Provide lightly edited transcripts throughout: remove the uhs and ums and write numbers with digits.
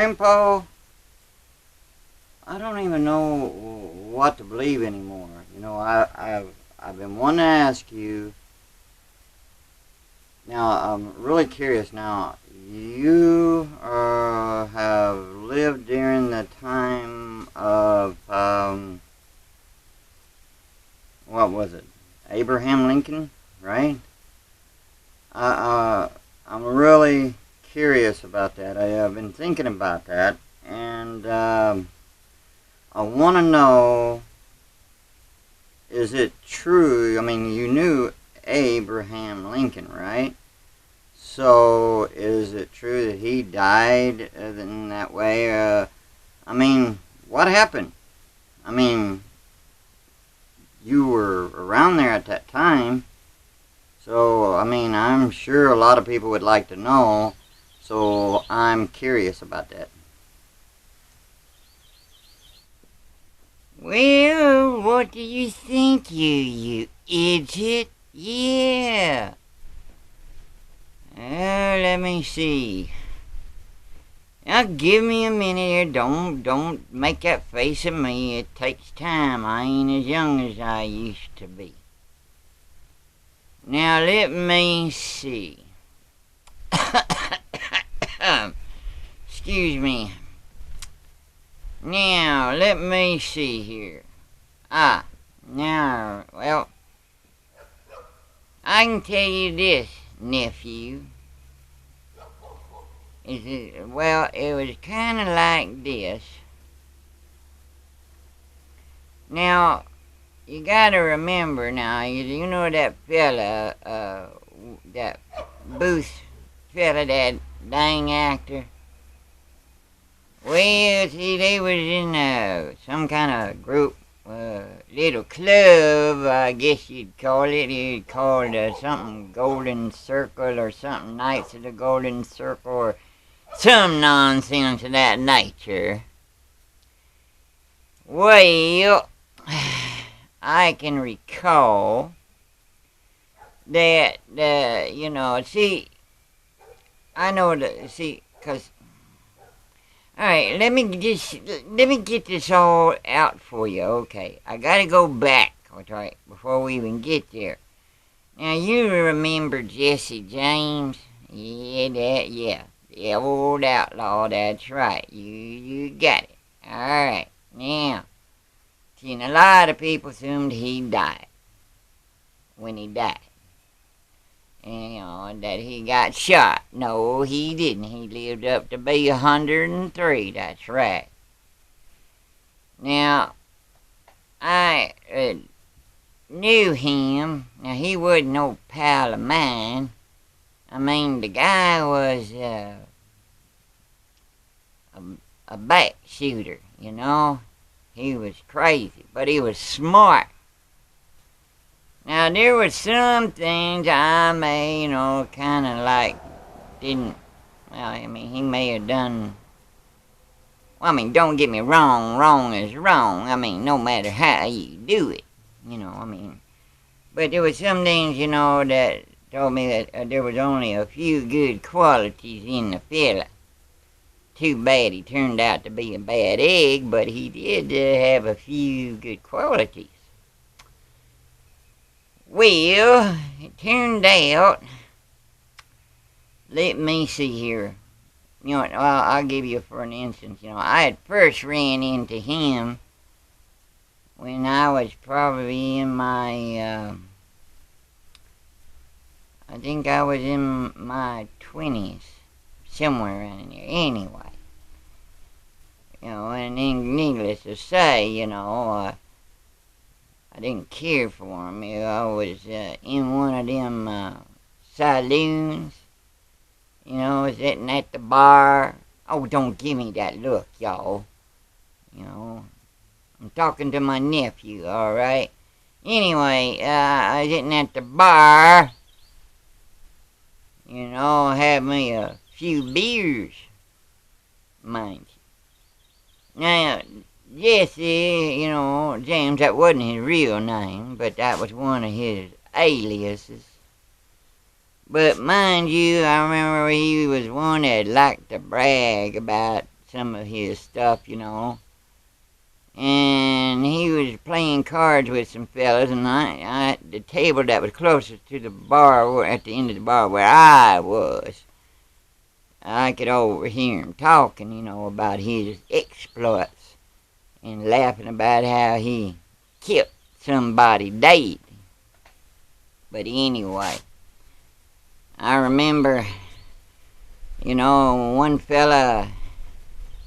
Grandpa, I don't even know what to believe anymore. I've been wanting to ask you. Now, I'm really curious now. You have lived during the time of, what was it? Abraham Lincoln, right? I'm really curious about that. I have been thinking about that, and I want to know, is it true? I mean, you knew Abraham Lincoln, right? So, is it true that he died in that way? I mean, what happened? I mean, you were around there at that time, so, I mean, I'm sure a lot of people would like to know, so I'm curious about that. Well, what do you think, you idiot? Yeah. Let me see. Now, give me a minute here. Don't make that face at me. It takes time. I ain't as young as I used to be. Now, let me see. Excuse me. Now, let me see here. Now, well, I can tell you this, nephew. Well, it was kind of like this. Now, you gotta remember now, you know that fella, that Booth fella, that dang actor? Well, see, they was in some kind of group, little club, I guess you'd call it. You'd call it something Golden Circle or something, Knights of the Golden Circle or some nonsense of that nature. Well, I can recall that, see, I know that, see, because, alright, let me get this all out for you, okay. I gotta go back, alright, before we even get there. Now, you remember Jesse James? Yeah, the old outlaw, that's right, you got it. Alright, now, see, a lot of people assumed he died when he died. And, that he got shot. No, he didn't. He lived up to be 103, that's right. Now, I knew him. Now, he wasn't no pal of mine. I mean, the guy was a back shooter, you know. He was crazy, but he was smart. Now, there were some things I may, kind of like, didn't, well, I mean, he may have done, well, I mean, don't get me wrong, wrong is wrong. I mean, no matter how you do it, I mean. But there were some things, that told me that there was only a few good qualities in the fella. Too bad he turned out to be a bad egg, but he did have a few good qualities. Well, it turned out, let me see here. I'll give you for an instance. I had first ran into him when I was probably in my, I think I was in my 20s, somewhere around there. Anyway, and needless to say, I didn't care for him. I was in one of them saloons, sitting at the bar. Oh, don't give me that look, y'all. I'm talking to my nephew, all right? Anyway, I was sitting at the bar, had me a few beers, mind you. Now, Jesse, James, that wasn't his real name, but that was one of his aliases. But mind you, I remember he was one that liked to brag about some of his stuff, and he was playing cards with some fellas, and I the table that was closest to the bar, at the end of the bar where I was, I could overhear him talking, about his exploits and laughing about how he killed somebody dead. But anyway, I remember, one fella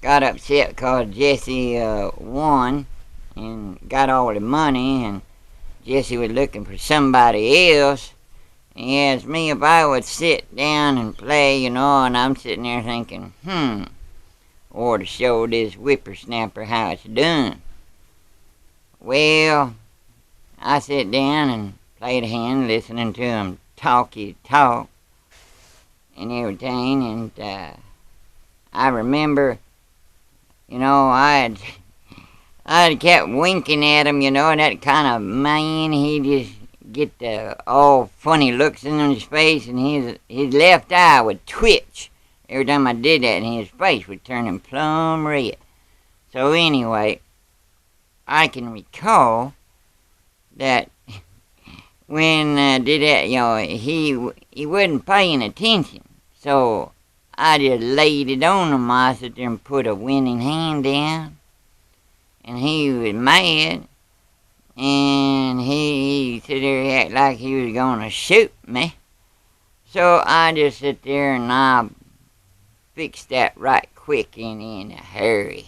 got upset because Jesse won and got all the money, and Jesse was looking for somebody else. And he asked me if I would sit down and play, and I'm sitting there thinking, or to show this whippersnapper how it's done. Well, I sat down and played a hand, listening to him talk and everything, and I remember, I'd kept winking at him, and that kind of man, he just get the all funny looks in his face, and his left eye would twitch every time I did that, and his face would turn him plumb red. So anyway, I can recall that when I did that, he wasn't paying attention. So I just laid it on him. I sat there and put a winning hand down, and he was mad. And he sit there and act like he was gonna shoot me. So I just sit there and I fixed that right quick and in a hurry.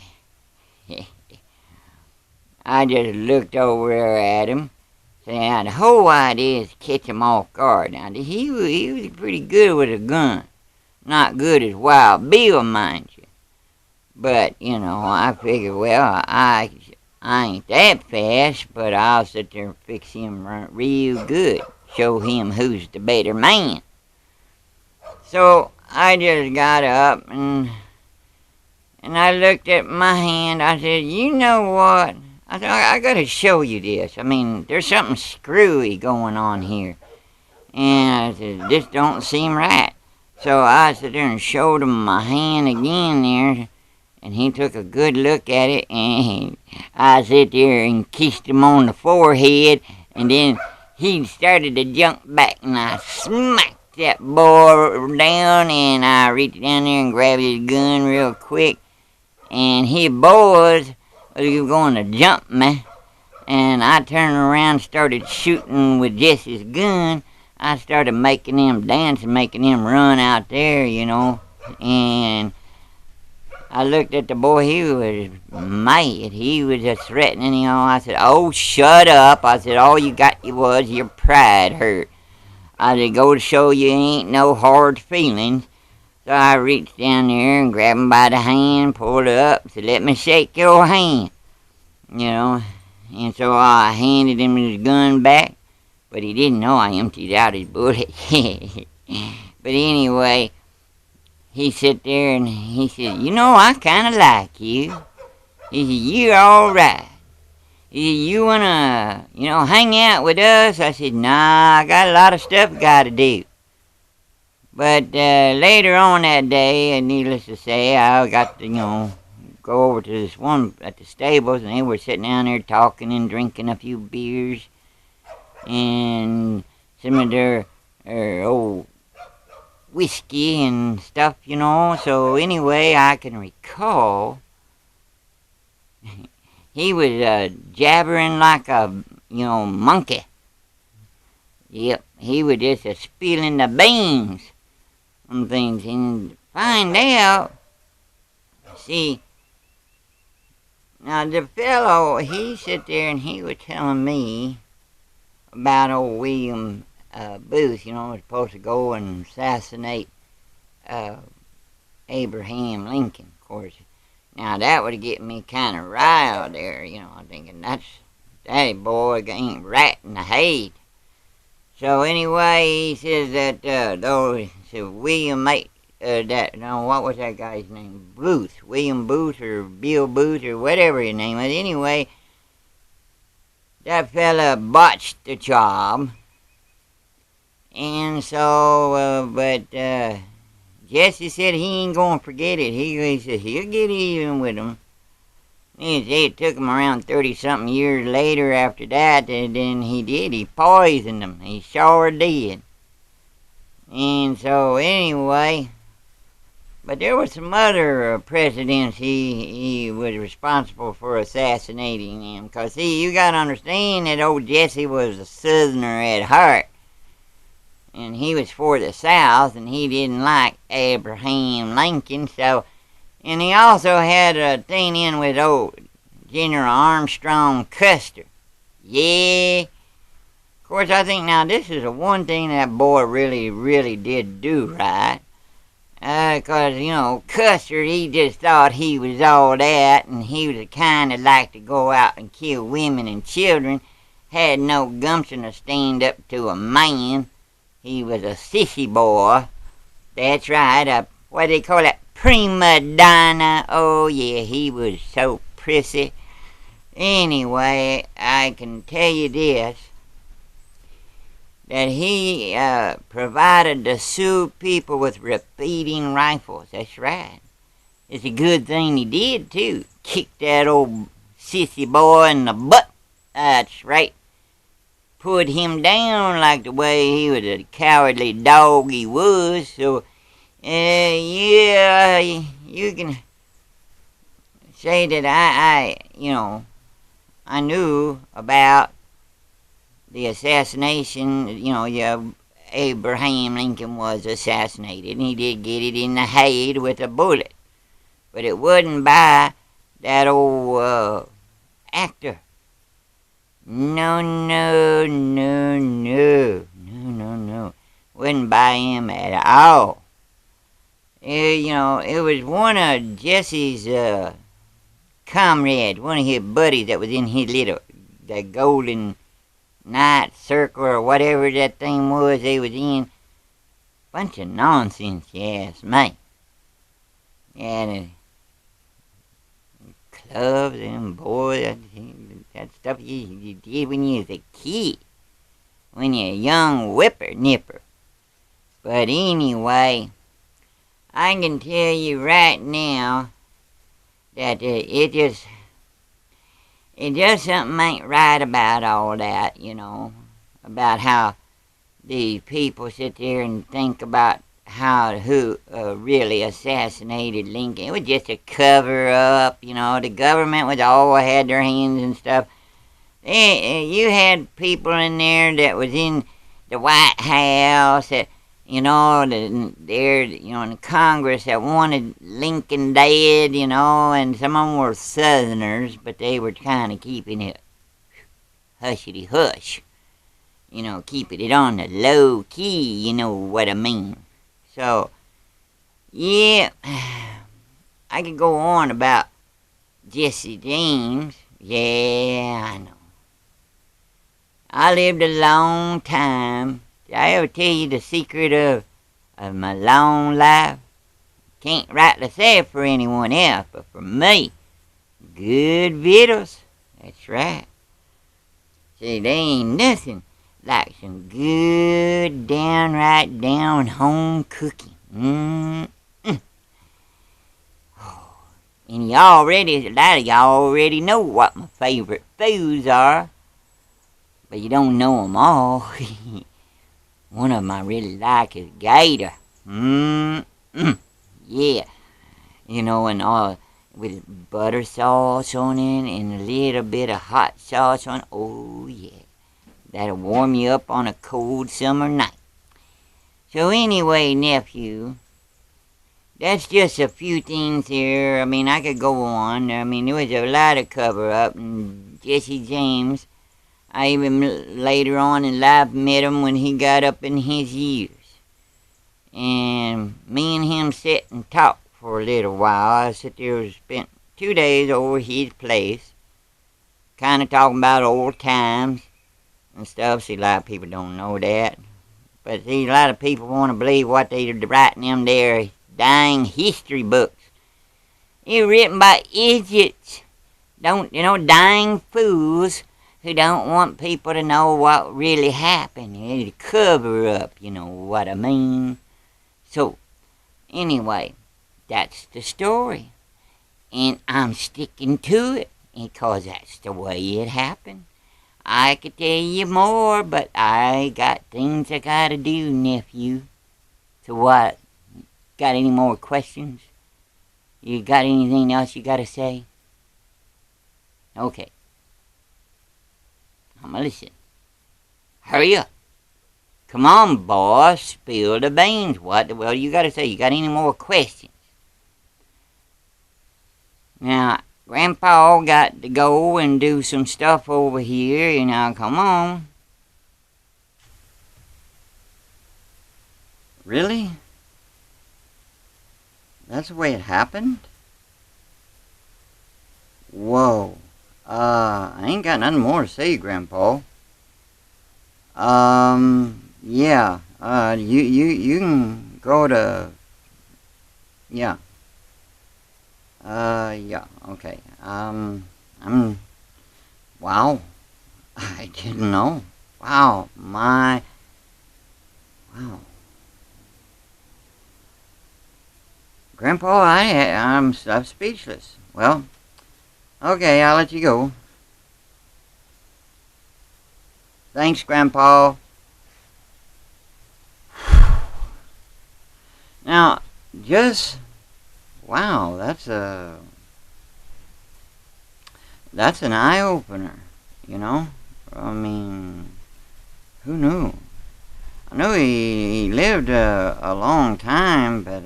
I just looked over there at him, saying the whole idea is to catch him off guard. Now he was pretty good with a gun, not good as Wild Bill, mind you. But I figured, well, I ain't that fast, but I'll sit there and fix him real good. Show him who's the better man. So I just got up and I looked at my hand. I said, you know what? I said, I gotta show you this. I mean, there's something screwy going on here. And I said, this don't seem right. So I sat there and showed him my hand again there. And he took a good look at it, and I sat there and kissed him on the forehead, and then he started to jump back, and I smacked that boy down, and I reached down there and grabbed his gun real quick, and his boys was going to jump me, and I turned around and started shooting with Jesse's gun. I started making them dance and making them run out there, and I looked at the boy, he was mad. He was just threatening, I said, oh, shut up. I said, all you got was your pride hurt. I said, go to show you ain't no hard feelings. So I reached down there and grabbed him by the hand, pulled it up, said, let me shake your hand. And so I handed him his gun back, but he didn't know I emptied out his bullet. But anyway, he sat there and he said, I kind of like you. He said, you're all right. He said, you want to, hang out with us? I said, nah, I got a lot of stuff got to do. But later on that day, needless to say, I got to, go over to this one at the stables, and they were sitting down there talking and drinking a few beers. And some of their old whiskey and stuff, So anyway, I can recall he was jabbering like a, monkey. Yep, he was just spilling the beans on things. And to find out, see, now the fellow, he sat there and he was telling me about old William Booth, was supposed to go and assassinate Abraham Lincoln, of course. Now that would get me kind of riled there, I'm thinking that boy ain't ratting the hay. So anyway, he says that William what was that guy's name? Booth, William Booth or Bill Booth or whatever his name was. Anyway, that fella botched the job. And so, but Jesse said he ain't gonna forget it. He said he'll get even with him. He said it took him around 30-something years later after that, and then he did. He poisoned him. He sure did. And so, anyway, but there were some other presidents he was responsible for assassinating him. Because, see, you got to understand that old Jesse was a Southerner at heart. And he was for the South, and he didn't like Abraham Lincoln. So, and he also had a thing in with old General Armstrong Custer. Yeah. Of course, I think now this is the one thing that boy really did do right. Because, Custer, he just thought he was all that, and he was the kind that liked to go out and kill women and children, had no gumption to stand up to a man. He was a sissy boy. That's right, what do they call it? Prima donna. Oh, yeah, he was so prissy. Anyway, I can tell you this, that he provided the Sioux people with repeating rifles. That's right. It's a good thing he did, too. Kicked that old sissy boy in the butt. That's right. Put him down like the way he was a cowardly dog he was. So, yeah, you can say that I knew about the assassination. Abraham Lincoln was assassinated, and he did get it in the head with a bullet. But it wasn't by that old actor. No. Wasn't by him at all. It was one of Jesse's comrades, one of his buddies that was in his the Golden Knight Circle or whatever that thing was they was in. Bunch of nonsense, you ask me. Yeah, the clubs and boys, that stuff you did when you was a kid, when you're a young whippersnapper. But anyway, I can tell you right now that it just something ain't right about all that, about how the people sit there and think about who really assassinated Lincoln. It was just a cover-up, the government was all had their hands and stuff. You had people in there that was in the White House, that, in the Congress that wanted Lincoln dead, and some of them were Southerners, but they were kind of keeping it hushity-hush, keeping it on the low key, you know what I mean. So, yeah, I could go on about Jesse James. Yeah, I know. I lived a long time. Did I ever tell you the secret of my long life? Can't rightly say it for anyone else, but for me, good victuals. That's right. See, they ain't nothing like some good, downright down-home cooking. And a lot of y'all already know what my favorite foods are, but you don't know them all. One of them I really like is gator. Yeah. And all with butter sauce on it and a little bit of hot sauce on it. Oh, yeah. That'll warm you up on a cold summer night. So anyway, nephew, that's just a few things here. I mean, I could go on. I mean, there was a lot of cover-up, and Jesse James, I even later on in life met him when he got up in his years. And me and him sat and talked for a little while. I sat there and spent 2 days over his place, kind of talking about old times and stuff. See, a lot of people don't know that. But see, a lot of people want to believe what they're writing them there dang history books. They're written by idiots. Dang fools who don't want people to know what really happened. They cover up, you know what I mean. So, Anyway, that's the story. And I'm sticking to it because that's the way it happened. I could tell you more, but I got things I gotta do, nephew. So what? Got any more questions? You got anything else you gotta say? Okay. I'ma listen. Hurry up. Come on, boss. Spill the beans. What you gotta say? You got any more questions? Now, Grandpa got to go and do some stuff over here. Come on. Really? That's the way it happened? Whoa. I ain't got nothing more to say, Grandpa. Yeah. You can go to... Yeah. Yeah, okay. Wow. I didn't know. Wow, wow. Grandpa, I'm speechless. Well, okay, I'll let you go. Thanks, Grandpa. Now, wow, that's an eye-opener, I mean, who knew? I knew he lived a long time, but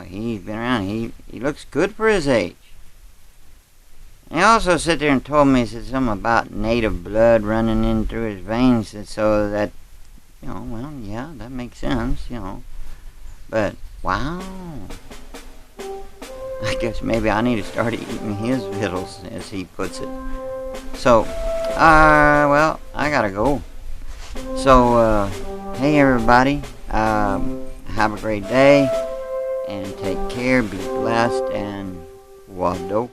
he's been around. He looks good for his age. He also sat there and told me, he said something about native blood running in through his veins, so that, yeah, that makes sense, But, wow. I guess maybe I need to start eating his victuals, as he puts it. So, well, I gotta go. So, hey everybody, have a great day, and take care, be blessed, and wado.